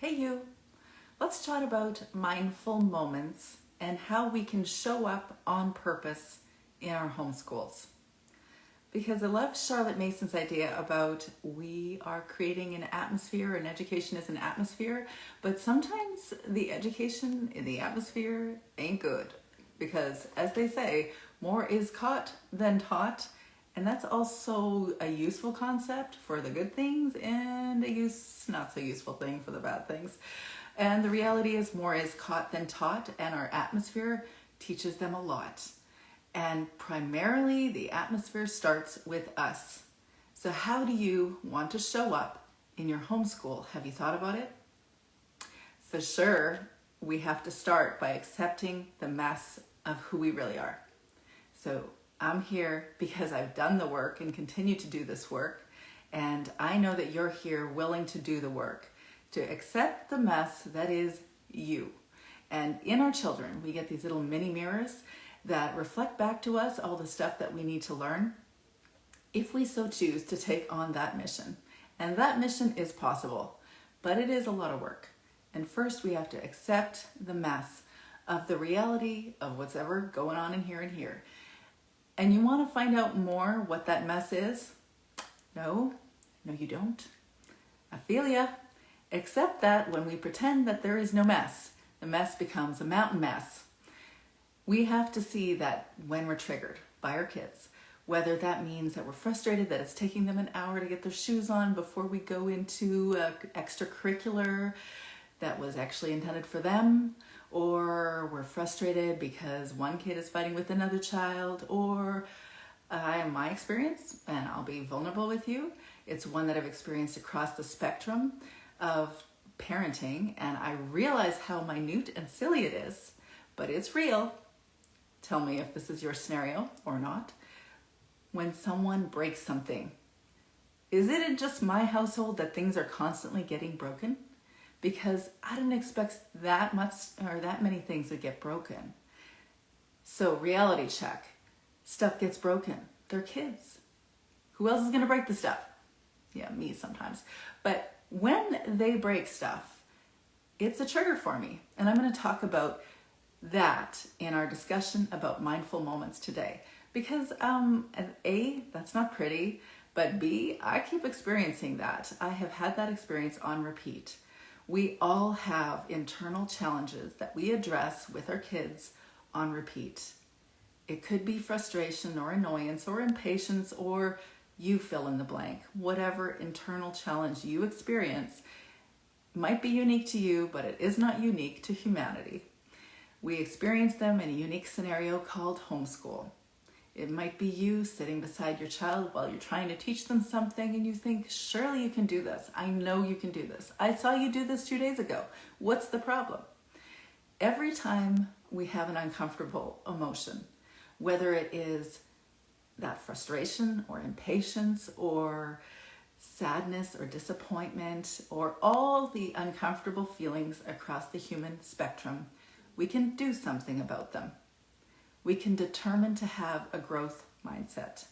Hey you, let's chat about mindful moments and how we can show up on purpose in our homeschools. Because I love Charlotte Mason's idea about we are creating an atmosphere and education is an atmosphere, but sometimes the education in the atmosphere ain't good. Because as they say, more is caught than taught. And that's also a useful concept for the good things and a not so useful thing for the bad things. And the reality is more is caught than taught, and our atmosphere teaches them a lot. And primarily the atmosphere starts with us. So how do you want to show up in your homeschool? Have you thought about it? For sure, we have to start by accepting the mess of who we really are. So I'm here because I've done the work and continue to do this work. And I know that you're here willing to do the work, to accept the mess that is you. And in our children, we get these little mini mirrors that reflect back to us all the stuff that we need to learn if we so choose to take on that mission. And that mission is possible, but it is a lot of work. And first we have to accept the mess of the reality of what's ever going on in here and here. And you want to find out more what that mess is? No, you don't. I feel ya. Except that when we pretend that there is no mess, the mess becomes a mountain mess. We have to see that when we're triggered by our kids, whether that means that we're frustrated that it's taking them an hour to get their shoes on before we go into extracurricular that was actually intended for them, or we're frustrated because one kid is fighting with another child, or in my experience, and I'll be vulnerable with you, it's one that I've experienced across the spectrum of parenting, and I realize how minute and silly it is, but it's real. Tell me if this is your scenario or not. When someone breaks something, is it in just my household that things are constantly getting broken? Because I didn't expect that much or that many things would get broken. So reality check. Stuff gets broken. They're kids. Who else is going to break the stuff? Yeah, me sometimes. But when they break stuff, it's a trigger for me. And I'm going to talk about that in our discussion about mindful moments today. Because A, that's not pretty, but B, I keep experiencing that. I have had that experience on repeat. We all have internal challenges that we address with our kids on repeat. It could be frustration or annoyance or impatience, or you fill in the blank. Whatever internal challenge you experience might be unique to you, but it is not unique to humanity. We experience them in a unique scenario called homeschool. It might be you sitting beside your child while you're trying to teach them something and you think, surely you can do this. I know you can do this. I saw you do this 2 days ago. What's the problem? Every time we have an uncomfortable emotion, whether it is that frustration or impatience or sadness or disappointment or all the uncomfortable feelings across the human spectrum, we can do something about them. We can determine to have a growth mindset.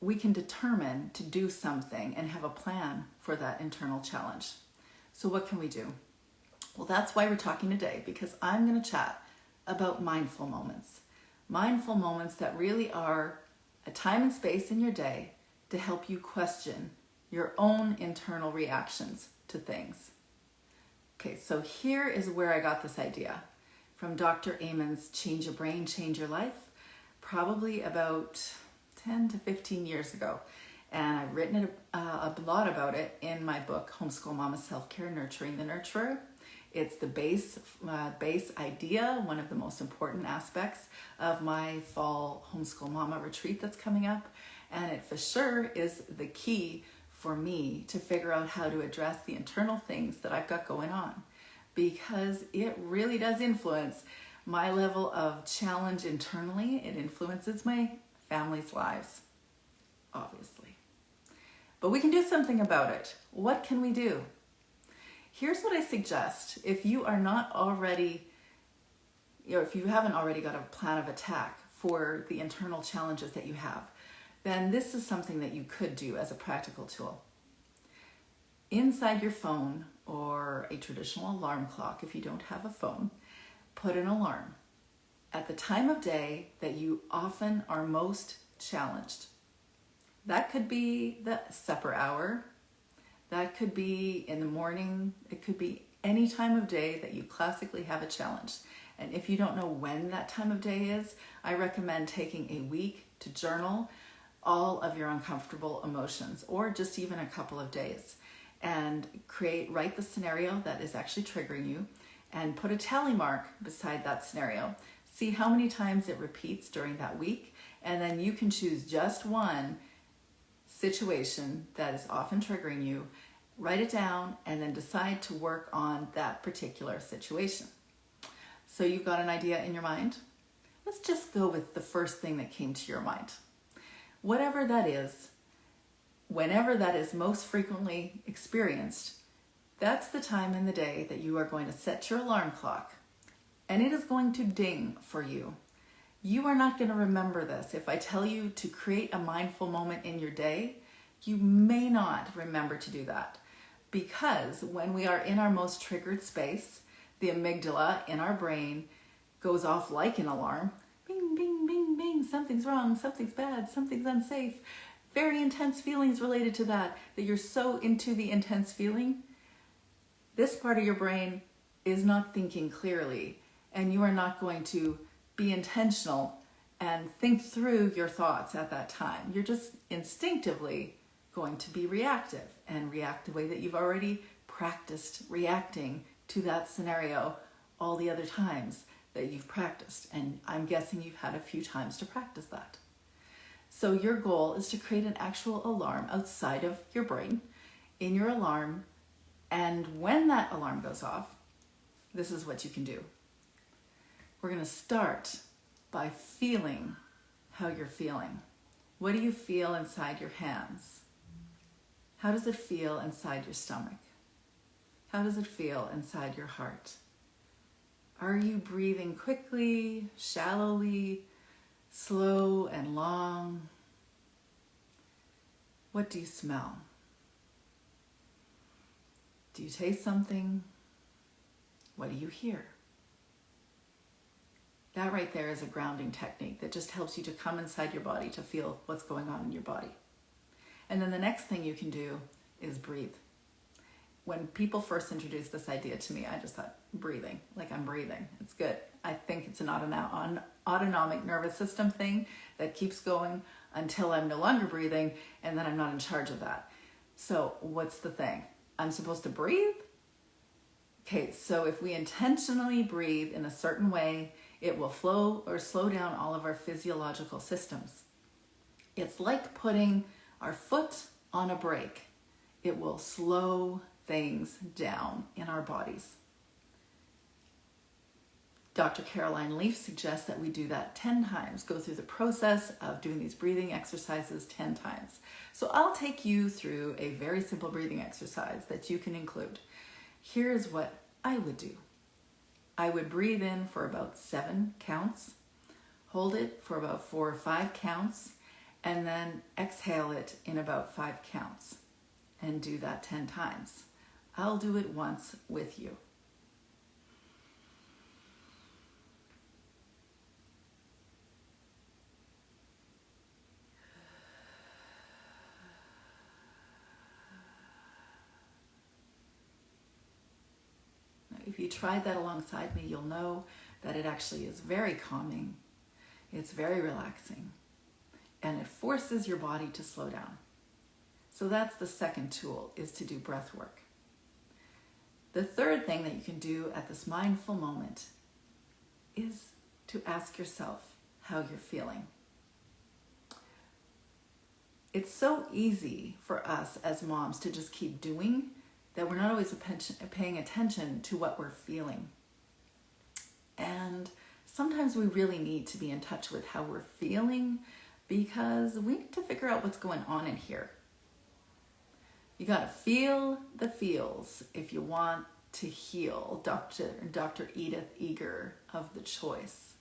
We can determine to do something and have a plan for that internal challenge. So what can we do? Well, that's why we're talking today, because I'm going to chat about mindful moments. Mindful moments that really are a time and space in your day to help you question your own internal reactions to things. Okay, so here is where I got this idea. From Dr. Amen's Change Your Brain, Change Your Life, probably about 10 to 15 years ago. And I've written a lot about it in my book, Homeschool Mom Self-Care, Nurturing the Nurturer. It's the base idea, one of the most important aspects of my fall Homeschool Mama retreat that's coming up. And it for sure is the key for me to figure out how to address the internal things that I've got going on. Because it really does influence my level of challenge internally. It influences my family's lives, obviously. But we can do something about it. What can we do? Here's what I suggest. If you are not already, if you haven't already got a plan of attack for the internal challenges that you have, then this is something that you could do as a practical tool. Inside your phone or a traditional alarm clock if you don't have a phone, put an alarm at the time of day that you often are most challenged. That could be the supper hour. That could be in the morning. It could be any time of day that you classically have a challenge. And if you don't know when that time of day is, I recommend taking a week to journal all of your uncomfortable emotions, or just even a couple of days, and write the scenario that is actually triggering you and put a tally mark beside that scenario. See how many times it repeats during that week, and then you can choose just one situation that is often triggering you, write it down, and then decide to work on that particular situation. So you've got an idea in your mind? Let's just go with the first thing that came to your mind. Whatever that is, whenever that is most frequently experienced, that's the time in the day that you are going to set your alarm clock, and it is going to ding for you. You are not going to remember this. If I tell you to create a mindful moment in your day, you may not remember to do that, because when we are in our most triggered space, the amygdala in our brain goes off like an alarm. Bing, bing, bing, bing. Something's wrong. Something's bad. Something's unsafe. Very intense feelings related to that you're so into the intense feeling. This part of your brain is not thinking clearly, and you are not going to be intentional and think through your thoughts at that time. You're just instinctively going to be reactive and react the way that you've already practiced reacting to that scenario all the other times that you've practiced. And I'm guessing you've had a few times to practice that. So your goal is to create an actual alarm outside of your brain in your alarm. And when that alarm goes off, this is what you can do. We're going to start by feeling how you're feeling. What do you feel inside your hands? How does it feel inside your stomach? How does it feel inside your heart? Are you breathing quickly, shallowly, slow and long? What do you smell? Do you taste something? What do you hear? That right there is a grounding technique that just helps you to come inside your body to feel what's going on in your body. And then the next thing you can do is breathe. When people first introduced this idea to me, I just thought, breathing, like I'm breathing. It's good. I think it's an autonomic nervous system thing that keeps going until I'm no longer breathing, and then I'm not in charge of that. So what's the thing? I'm supposed to breathe? Okay, so if we intentionally breathe in a certain way, it will flow or slow down all of our physiological systems. It's like putting our foot on a brake. It will slow things down in our bodies. Dr. Caroline Leaf suggests that we do that 10 times, go through the process of doing these breathing exercises 10 times. So I'll take you through a very simple breathing exercise that you can include. Here's what I would do. I would breathe in for about 7 counts, hold it for about 4 or 5 counts, and then exhale it in about 5 counts, and do that 10 times. I'll do it once with you. Now, if you tried that alongside me, you'll know that it actually is very calming. It's very relaxing, and it forces your body to slow down. So that's the second tool, is to do breath work. The third thing that you can do at this mindful moment is to ask yourself how you're feeling. It's so easy for us as moms to just keep doing that we're not always paying attention to what we're feeling. And sometimes we really need to be in touch with how we're feeling, because we need to figure out what's going on in here. You got to feel the feels if you want to heal, Dr. Edith Eger of The Choice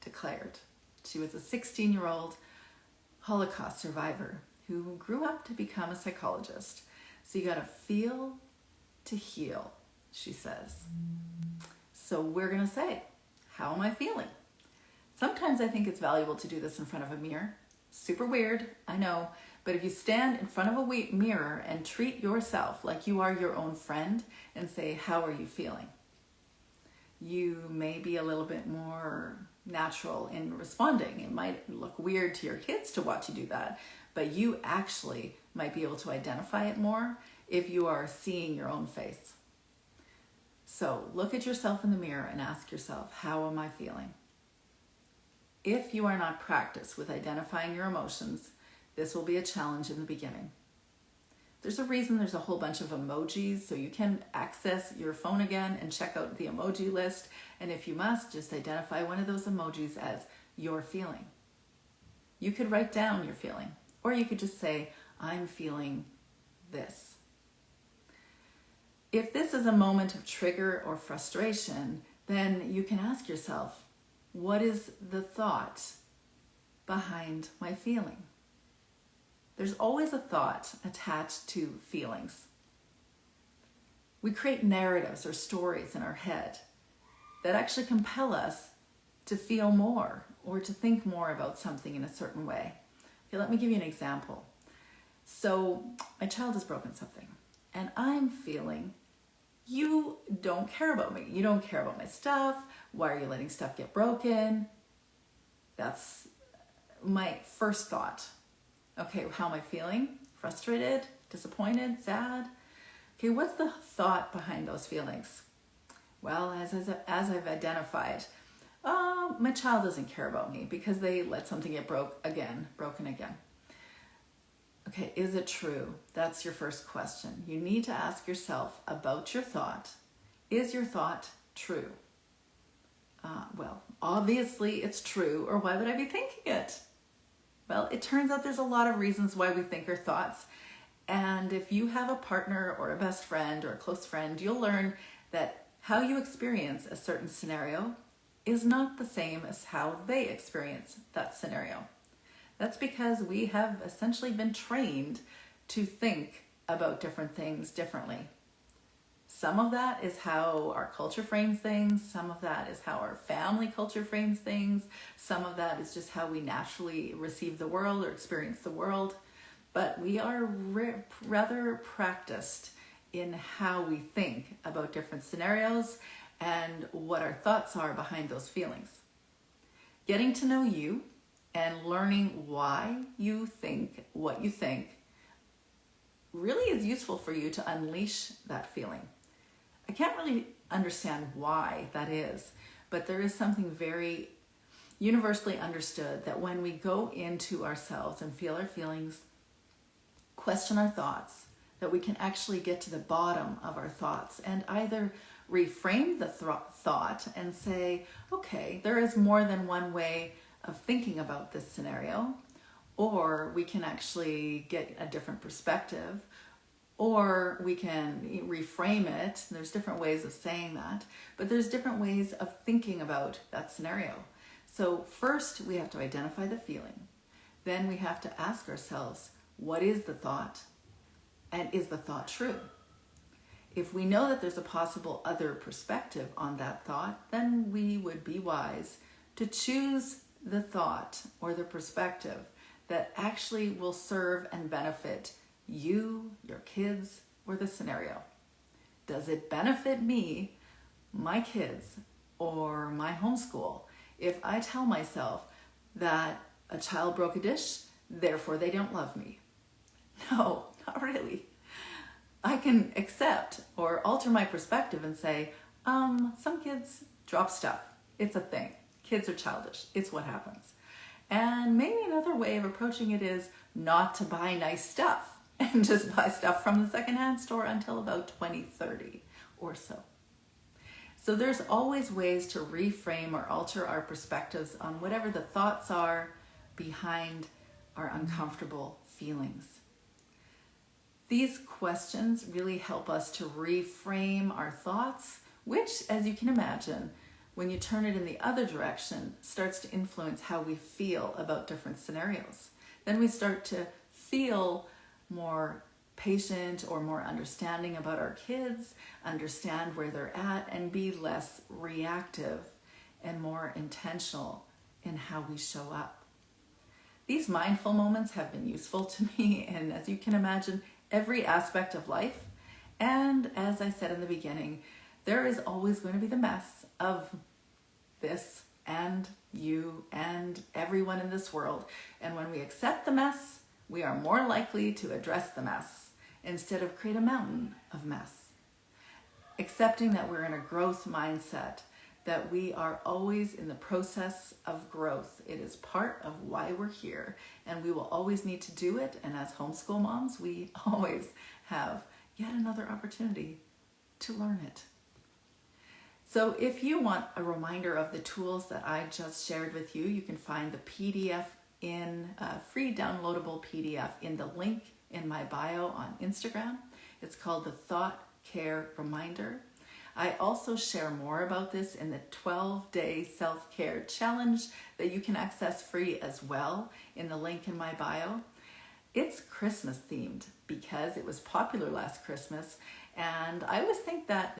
declared. She was a 16-year-old Holocaust survivor who grew up to become a psychologist. So you got to feel to heal, she says. So we're going to say, how am I feeling? Sometimes I think it's valuable to do this in front of a mirror. Super weird, I know. But if you stand in front of a mirror and treat yourself like you are your own friend and say, how are you feeling? You may be a little bit more natural in responding. It might look weird to your kids to watch you do that, but you actually might be able to identify it more if you are seeing your own face. So look at yourself in the mirror and ask yourself, how am I feeling? If you are not practiced with identifying your emotions, this will be a challenge in the beginning. There's a reason there's a whole bunch of emojis, so you can access your phone again and check out the emoji list. And if you must, just identify one of those emojis as your feeling. You could write down your feeling, or you could just say, I'm feeling this. If this is a moment of trigger or frustration, then you can ask yourself, what is the thought behind my feeling? There's always a thought attached to feelings. We create narratives or stories in our head that actually compel us to feel more or to think more about something in a certain way. Okay, let me give you an example. So my child has broken something and I'm feeling, you don't care about me. You don't care about my stuff. Why are you letting stuff get broken? That's my first thought. Okay, how am I feeling? Frustrated, disappointed, sad? Okay, what's the thought behind those feelings? Well, as I've identified, my child doesn't care about me because they let something get broken again. Okay, is it true? That's your first question. You need to ask yourself about your thought. Is your thought true? Well, obviously it's true, or why would I be thinking it? Well, it turns out there's a lot of reasons why we think our thoughts. And if you have a partner or a best friend or a close friend, you'll learn that how you experience a certain scenario is not the same as how they experience that scenario. That's because we have essentially been trained to think about different things differently. Some of that is how our culture frames things. Some of that is how our family culture frames things. Some of that is just how we naturally receive the world or experience the world. But we are rather practiced in how we think about different scenarios and what our thoughts are behind those feelings. Getting to know you and learning why you think what you think really is useful for you to unleash that feeling. I can't really understand why that is, but there is something very universally understood that when we go into ourselves and feel our feelings, question our thoughts, that we can actually get to the bottom of our thoughts and either reframe the thought and say, okay, there is more than one way of thinking about this scenario, or we can actually get a different perspective, or we can reframe it. There's different ways of saying that, but there's different ways of thinking about that scenario. So first we have to identify the feeling. Then we have to ask ourselves, what is the thought? And is the thought true? If we know that there's a possible other perspective on that thought, then we would be wise to choose the thought or the perspective that actually will serve and benefit you, your kids, or the scenario. Does it benefit me, my kids, or my homeschool if I tell myself that a child broke a dish, therefore they don't love me? No, not really. I can accept or alter my perspective and say, some kids drop stuff. It's a thing. Kids are childish. It's what happens. And maybe another way of approaching it is not to buy nice stuff and just buy stuff from the secondhand store until about 2030 or so. So there's always ways to reframe or alter our perspectives on whatever the thoughts are behind our uncomfortable feelings. These questions really help us to reframe our thoughts, which, as you can imagine, when you turn it in the other direction, starts to influence how we feel about different scenarios. Then we start to feel more patient or more understanding about our kids, understand where they're at, and be less reactive and more intentional in how we show up. These mindful moments have been useful to me, and as you can imagine, every aspect of life. And as I said in the beginning, there is always going to be the mess of this and you and everyone in this world. And when we accept the mess, we are more likely to address the mess instead of create a mountain of mess. Accepting that we're in a growth mindset, that we are always in the process of growth. It is part of why we're here, and we will always need to do it. And as homeschool moms, we always have yet another opportunity to learn it. So if you want a reminder of the tools that I just shared with you, you can find the PDF in a free downloadable PDF in the link in my bio on Instagram. It's called the Thought Care Reminder. I also share more about this in the 12-day self-care challenge that you can access free as well in the link in my bio. It's Christmas themed because it was popular last Christmas, and I always think that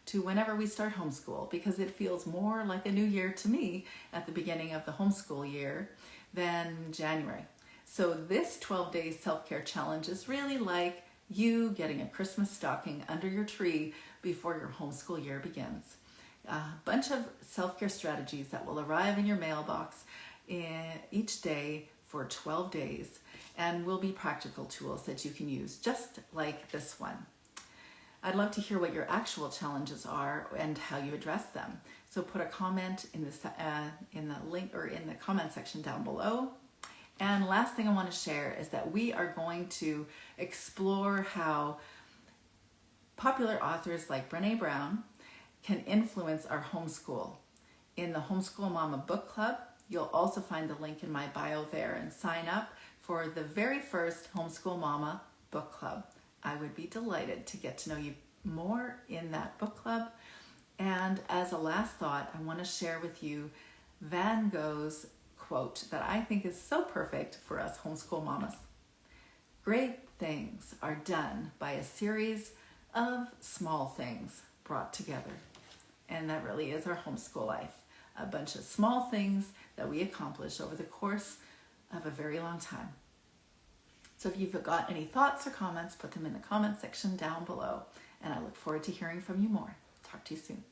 to whenever we start homeschool, because it feels more like a new year to me at the beginning of the homeschool year than January. So this 12-day self-care challenge is really like you getting a Christmas stocking under your tree before your homeschool year begins. A bunch of self-care strategies that will arrive in your mailbox each day for 12 days and will be practical tools that you can use, just like this one. I'd love to hear what your actual challenges are and how you address them. So put a comment in the link or in the comment section down below. And last thing I want to share is that we are going to explore how popular authors like Brené Brown can influence our homeschool. In the Homeschool Mama Book Club, you'll also find the link in my bio there and sign up for the very first Homeschool Mama Book Club. I would be delighted to get to know you more in that book club. And as a last thought, I want to share with you Van Gogh's quote that I think is so perfect for us homeschool mamas. Great things are done by a series of small things brought together. And that really is our homeschool life. A bunch of small things that we accomplish over the course of a very long time. So if you've got any thoughts or comments, put them in the comment section down below. And I look forward to hearing from you more. Talk to you soon.